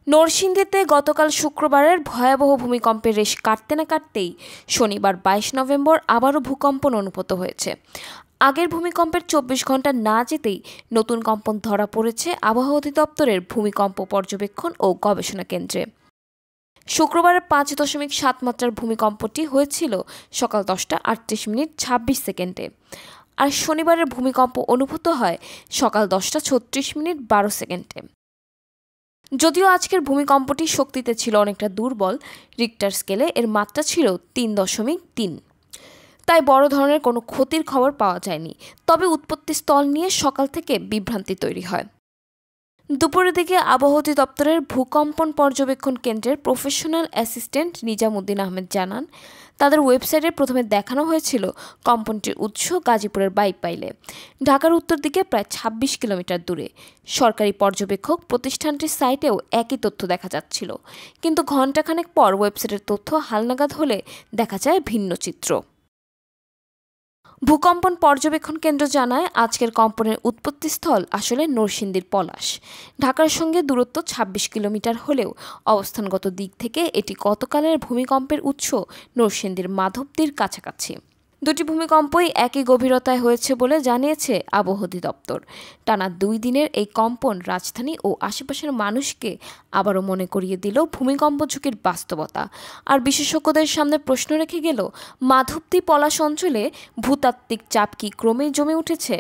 নরসিংদীতে গতকাল শুক্রবারের ভয়াবহ ভূমিকম্পের রেশ কাটতে না কাটতেই শনিবার ২২ নভেম্বর আবারও ভূকম্পন অনুভূত হয়েছে। আগের ভূমিকম্পের ২৪ ঘন্টা না যেতেই নতুন কম্পন ধরা পড়েছে আবহাওয়া অধিদপ্তরের ভূমিকম্প পর্যবেক্ষণ ও গবেষণা কেন্দ্রে। শুক্রবারের ৫.৭ মাত্রার ভূমিকম্পটি হয়েছিল সকাল ১০টা ৩৮ মিনিট ২৬ সেকেন্ডে, আর শনিবারের ভূমিকম্প অনুভূত হয় সকাল ১০টা ৩৬ মিনিট ১২ সেকেন্ডে। যদিও আজকের ভূমিকম্পটি শক্তিতে ছিল অনেকটা দুর্বল, রিক্টার স্কেলে এর মাত্রা ছিল ৩.৩, তাই বড় ধরনের কোনো ক্ষতির খবর পাওয়া যায়নি। তবে উৎপত্তি স্থল নিয়ে সকাল থেকে বিভ্রান্তি তৈরি হয়। দুপুরের দিকে আবহাওয়া অধিদপ্তরের ভূকম্পন পর্যবেক্ষণ কেন্দ্রের প্রফেশনাল অ্যাসিস্ট্যান্ট নিজামুদ্দিন আহমেদ জানান, তাদের ওয়েবসাইটে প্রথমে দেখানো হয়েছিল কম্পনটির উৎস গাজীপুরের বাইপাইলে, ঢাকার উত্তর দিকে প্রায় ২৬ কিলোমিটার দূরে। সরকারি পর্যবেক্ষক প্রতিষ্ঠানটির সাইটেও একই তথ্য দেখা যাচ্ছিল, কিন্তু ঘণ্টাখানেক পর ওয়েবসাইটের তথ্য হালনাগাদ হলে দেখা যায় ভিন্ন চিত্র। ভূকম্পন পর্যবেক্ষণ কেন্দ্র জানায়, আজকের কম্পনের উৎপত্তিস্থল আসলে নরসিংদীর পলাশ। ঢাকার সঙ্গে দূরত্ব ২৬ কিলোমিটার হলেও অবস্থানগত দিক থেকে এটি গতকালের ভূমিকম্পের উৎস নরসিংদীর মাধবদীর কাছাকাছি। দুটি ভূমিকম্পই একই গভীরতায় হয়েছে বলে জানিয়েছে আবহাওয়া অধিদপ্তর। টানা ২ দিনের এই কম্পন রাজধানী ও আশেপাশের মানুষকে আবারও মনে করিয়ে দিল ভূমিকম্প ঝুঁকির বাস্তবতা। আর বিশেষজ্ঞদের সামনে প্রশ্ন রেখে গেল, মাধবদী পলাশ অঞ্চলে ভূতাত্ত্বিক চাপ কি ক্রমেই জমে উঠেছে?